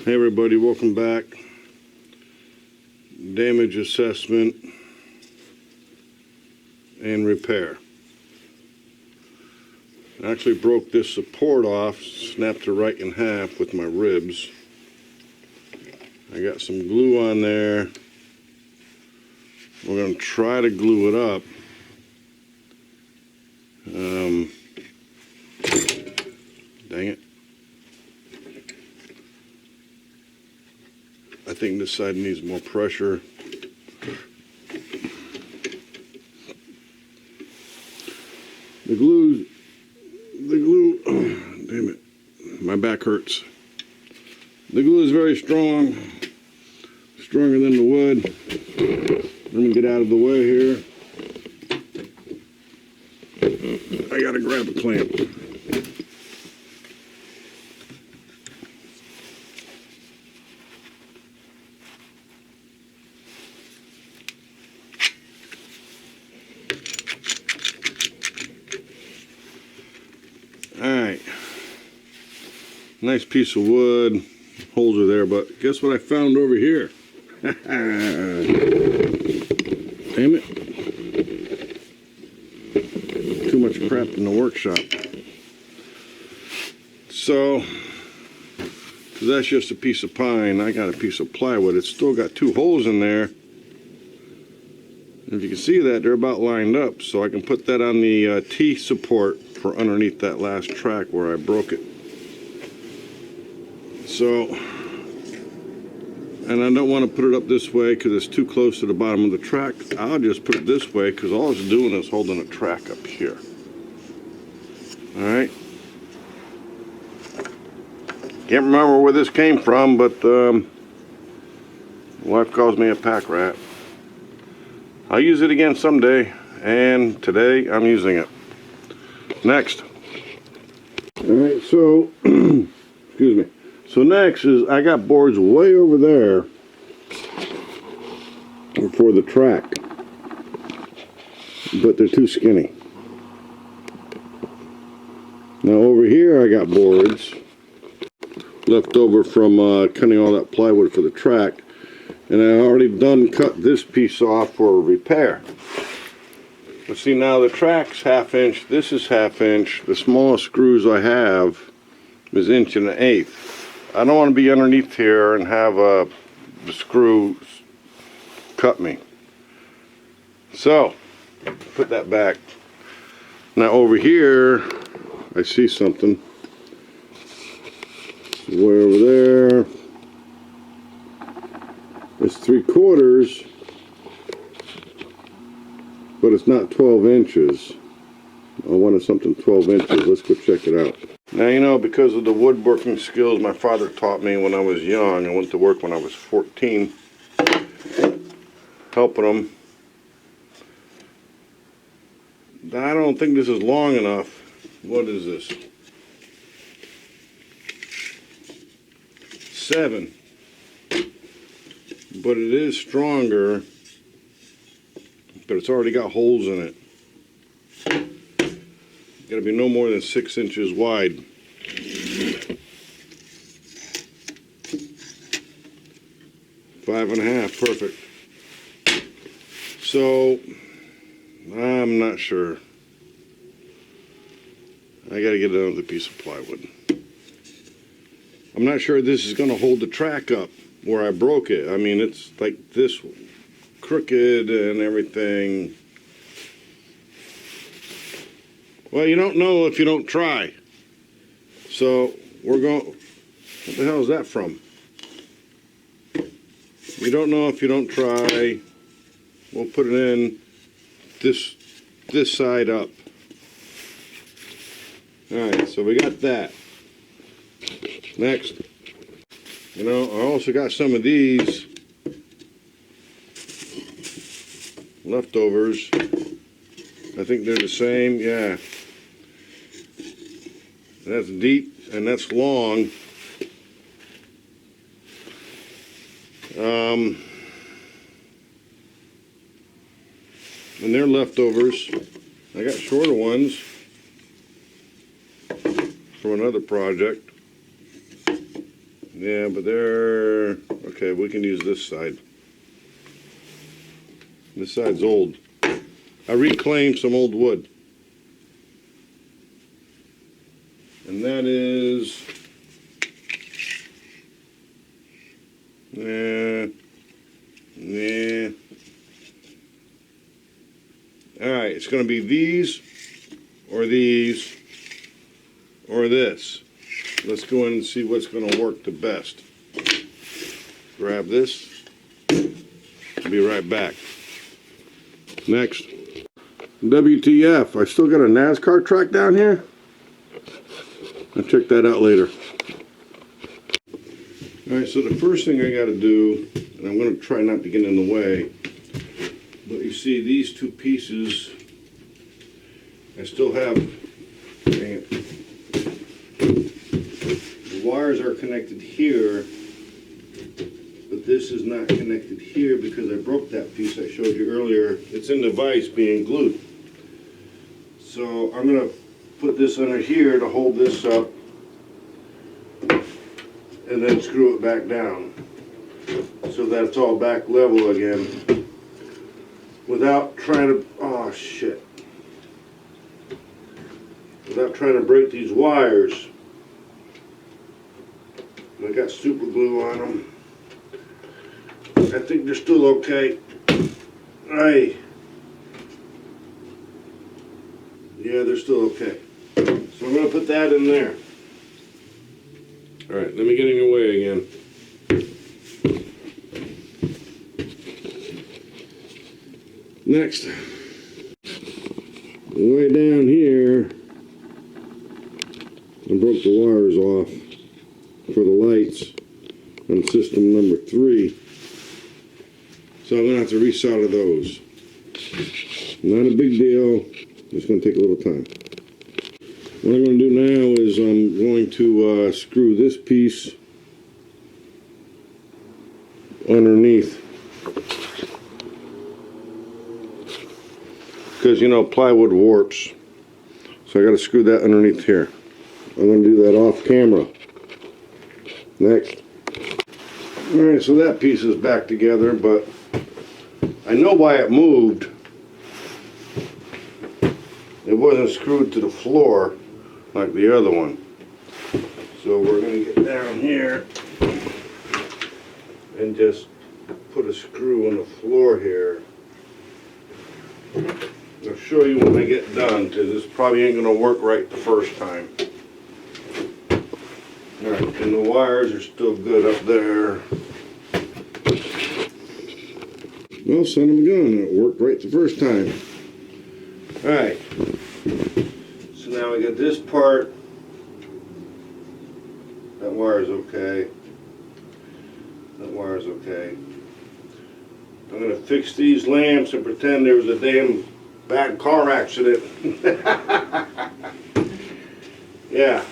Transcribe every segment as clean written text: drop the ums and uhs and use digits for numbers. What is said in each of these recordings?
Hey everybody, welcome back. Damage assessment and repair. I actually broke this support off, snapped it right in half with my ribs. I got some glue on there. We're going to try to glue it up. Dang it. I think this side needs more pressure. The glue, damn it, my back hurts. The glue is very strong, stronger than the wood. Let me get out of the way here. I gotta grab a clamp. Alright, nice piece of wood, holes are there, but guess what I found over here? Damn it. Too much crap in the workshop. So, cause that's just a piece of pine, I got a piece of plywood. It's still got two holes in there. And if you can see that, they're about lined up, so I can put that on the T support for underneath that last track where I broke it. So, and I don't want to put it up this way because it's too close to the bottom of the track. I'll just put it this way because all it's doing is holding a track up here. Alright. Can't remember where this came from, but wife calls me a pack rat. I'll use it again someday, and today I'm using it. Next. Alright, so, excuse me. So next is I got boards way over there for the track, but they're too skinny. Now over here I got boards left over from cutting all that plywood for the track, and I already done cut this piece off for repair. But see, now the track's 1/2 inch, this is 1/2 inch. The smallest screws I have is 1 1/8. I don't want to be underneath here and have the screw cut me. So, put that back. Now over here, I see something. Way over there. It's 3/4, but it's not 12 inches. I wanted something 12 inches. Let's go check it out. Now, you know, because of the woodworking skills my father taught me when I was young, I went to work when I was 14, helping him. I don't think this is long enough. What is this? 7. But it is stronger, but it's already got holes in it. Got to be no more than 6 inches wide. Five and a half, perfect. So, I'm not sure. I got to get another piece of plywood. I'm not sure this is going to hold the track up where I broke it. I mean, it's like this crooked and everything. Well, you don't know if you don't try. So, we're going... What the hell is that from? You don't know if you don't try. We'll put it in this side up. Alright, so we got that. Next. You know, I also got some of these leftovers. I think they're the same, yeah. That's deep and that's long. And they're leftovers. I got shorter ones from another project. Yeah, but they're... Okay, we can use this side. This side's old. I reclaimed some old wood. And that is... Nah. Alright, it's going to be these, or these, or this. Let's go in and see what's going to work the best. Grab this. Be right back. Next. WTF, I still got a NASCAR track down here? I'll check that out later. Alright, so the first thing I got to do, and I'm going to try not to get in the way, but you see these two pieces, I still have, dang it, the wires are connected here, but this is not connected here because I broke that piece I showed you earlier. It's in the vise being glued. So I'm going to put this under here to hold this up and then screw it back down so that it's all back level again without trying to, oh shit, without trying to break these wires. I got super glue on them. I think they're still okay. Aye. Yeah, they're still okay. So I'm going to put that in there. Alright, let me get in your way again. Next, way down here, I broke the wires off for the lights on system number 3. So I'm going to have to resolder those. Not a big deal, it's going to take a little time. What I'm going to do now is I'm going to screw this piece underneath. Because, you know, plywood warps. So I got to screw that underneath here. I'm going to do that off camera. Next. Alright, so that piece is back together, but I know why it moved. It wasn't screwed to the floor like the other one. So we're going to get down here and just put a screw on the floor here. I'll show you when I get done, because this probably ain't going to work right the first time. Alright, and the wires are still good up there. Well, son of a gun, it worked right the first time. Alright, so now we got this part. That wire's okay. That wire's okay. I'm going to fix these lamps and pretend there was a damn bad car accident. Yeah.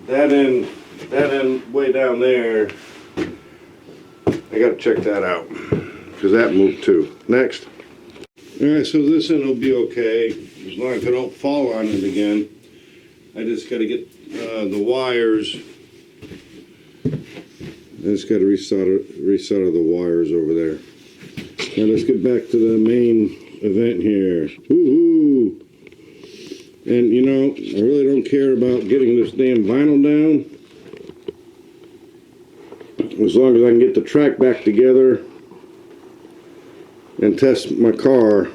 That end way down there, I got to check that out because that moved too. Next. Alright, so this end will be okay as long as I don't fall on it again. I just got to get the wires. I just got to resolder the wires over there. Now let's get back to the main event here. Woohoo! And you know, I really don't care about getting this damn vinyl down. As long as I can get the track back together and test my car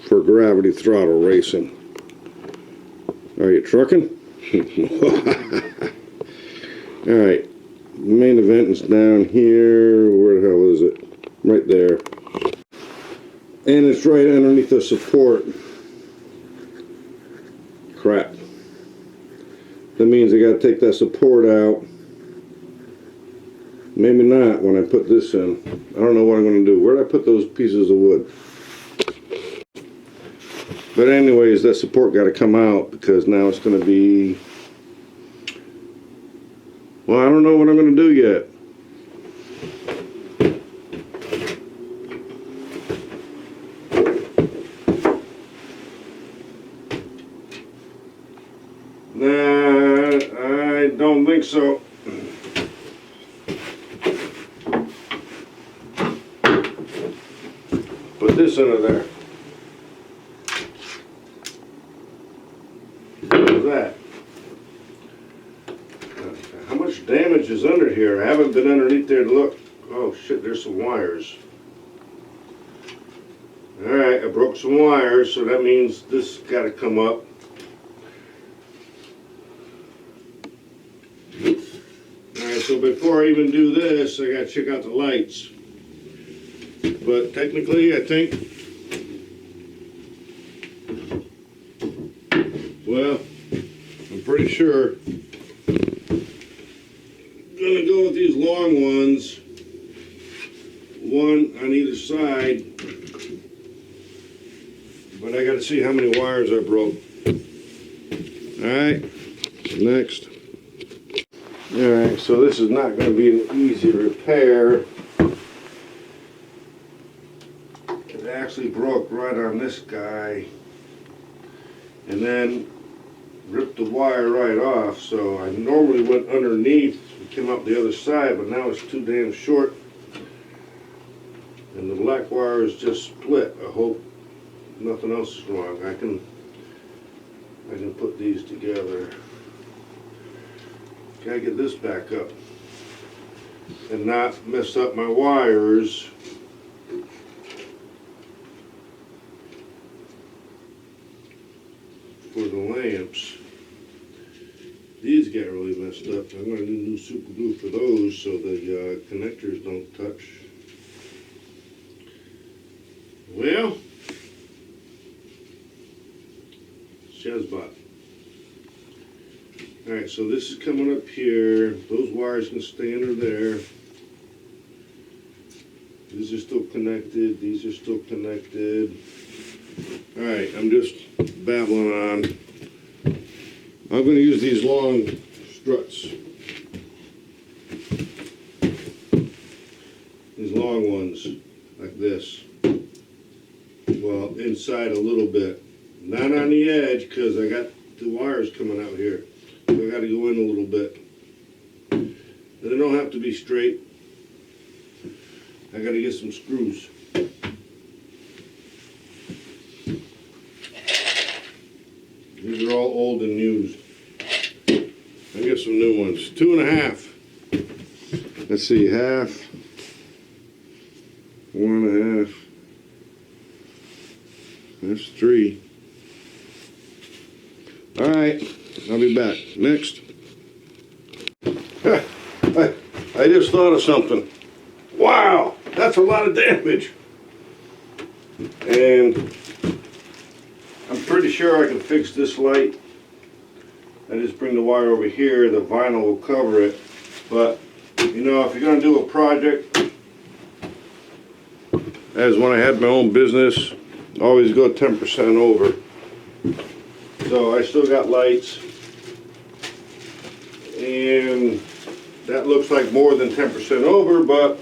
for Gravity Throttle Racing. Are you trucking? Alright, main event is down here. Where the hell is it? Right there. And it's right underneath the support. Crap. That means I gotta take that support out. Maybe not when I put this in. I don't know what I'm gonna do. Where did I put those pieces of wood? But anyways, that support got to come out because now it's going to be, well, I don't know what I'm going to do yet. Nah, I I don't think so. Put this under there. How's that? How much damage is under here? I haven't been underneath there to look. Oh shit, there's some wires. Alright, I broke some wires, so that means this got to come up. Alright, so before I even do this, I got to check out the lights. But technically, I think, well, I'm pretty sure I'm going to go with these long ones, one on either side, but I got to see how many wires I broke. Alright, next. Alright, so this is not going to be an easy repair. It actually broke right on this guy and then ripped the wire right off, so I normally went underneath and came up the other side, but now it's too damn short and the black wire is just split. I hope nothing else is wrong. I can put these together. Gotta get this back up and not mess up my wires. For the lamps. These get really messed up. I'm going to do new super glue for those so the connectors don't touch. Well, Shazbot. Alright, so this is coming up here. Those wires can stay under there. These are still connected. These are still connected. Alright, I'm just babbling on. I'm going to use these long struts. These long ones, like this. Well, inside a little bit. Not on the edge, because I got the wires coming out here. So I got to go in a little bit. And they don't have to be straight. I got to get some screws. These are all old and used. I get some new ones. 2.5. Let's see, half. 1.5. That's 3. All right, I'll be back. Next. I just thought of something. Wow, that's a lot of damage. And I'm pretty sure I can fix this light. I just bring the wire over here, the vinyl will cover it. But, you know, if you're going to do a project, as when I had my own business, always go 10% over. So I still got lights. And that looks like more than 10% over, but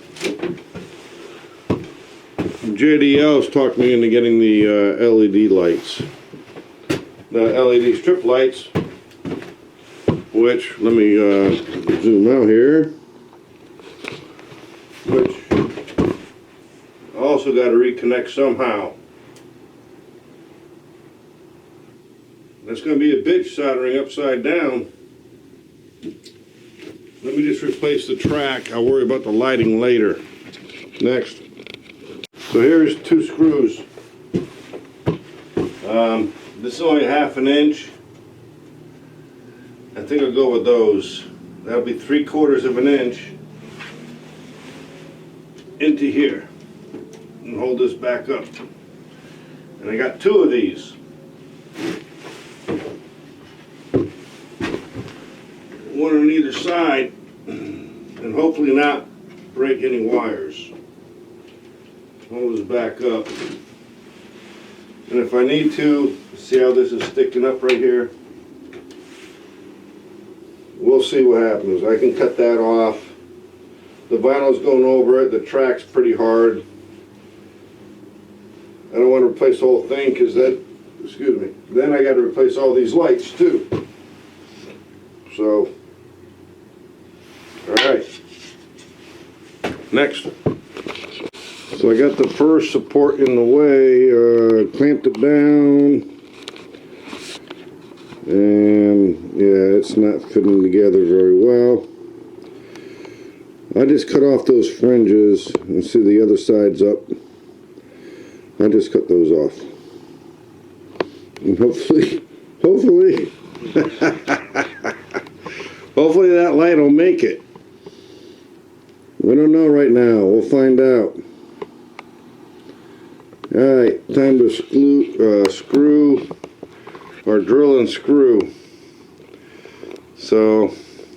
JDL's talked me into getting the LED lights. The LED strip lights, which, let me zoom out here, which I also got to reconnect somehow. That's going to be a bitch soldering upside down. Let me just replace the track. I'll worry about the lighting later. Next. So here's 2 screws. This is only 1/2 inch. I think I'll go with those. That'll be 3/4 inch into here. And hold this back up. And I got 2 of these. One on either side, and hopefully not break any wires. Hold this back up. And if I need to, see how this is sticking up right here? We'll see what happens. I can cut that off. The vinyl's going over it. The track's pretty hard. I don't want to replace the whole thing because that, excuse me, then I got to replace all these lights too. So Next. So I got the first support in the way, clamped it down, and yeah, it's not fitting together very well. I just cut off those fringes and see the other side's up. I just cut those off. And hopefully, hopefully that light will make it. We don't know right now. We'll find out. Alright, time to screw or drill and screw. So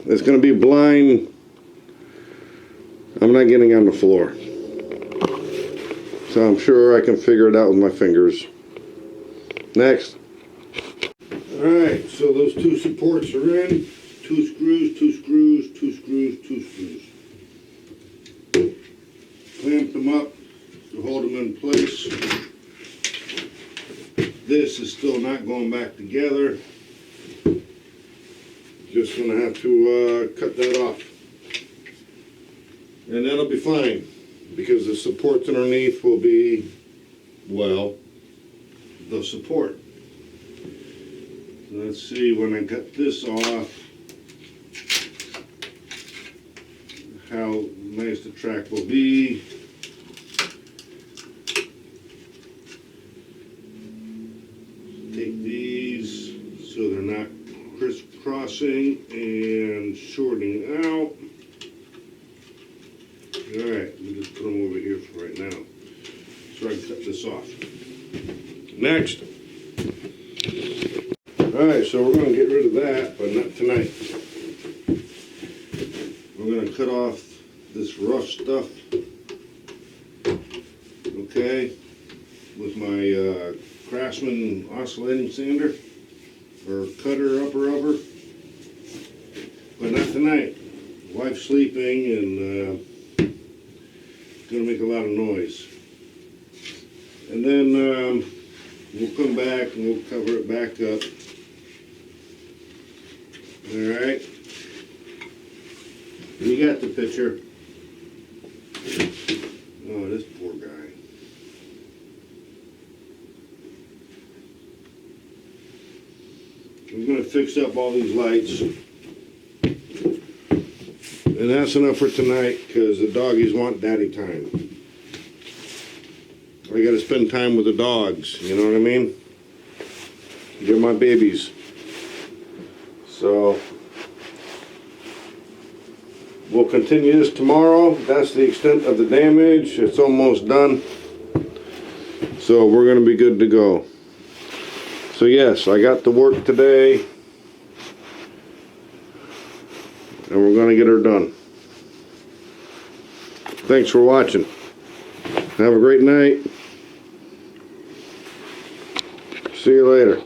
it's going to be blind. I'm not getting on the floor. So I'm sure I can figure it out with my fingers. Next. Alright, so those two supports are in. 2 screws, 2 screws, 2 screws, 2 screws. Clamp them up to hold them in place. This is still not going back together. Just going to have to cut that off. And that'll be fine, because the supports underneath will be, well, the support. Let's see, when I cut this off, how nice the track will be. Take these so they're not crisscrossing and shorting out. Alright, we'll just put them over here for right now, so I can cut this off. Next. Alright, so we're going to get rid of that, but not tonight. We're going to cut off this rough stuff, okay, with my Craftsman oscillating sander, or cutter upper, but not tonight. Wife's sleeping and going to make a lot of noise. And then we'll come back and we'll cover it back up. Alright. You got the picture. Oh, this poor guy. I'm going to fix up all these lights. And that's enough for tonight, because the doggies want daddy time. I got to spend time with the dogs, you know what I mean? They're my babies. So, we'll continue this tomorrow. That's the extent of the damage. It's almost done. So we're going to be good to go. So yes, I got to work today. And we're going to get her done. Thanks for watching. Have a great night. See you later.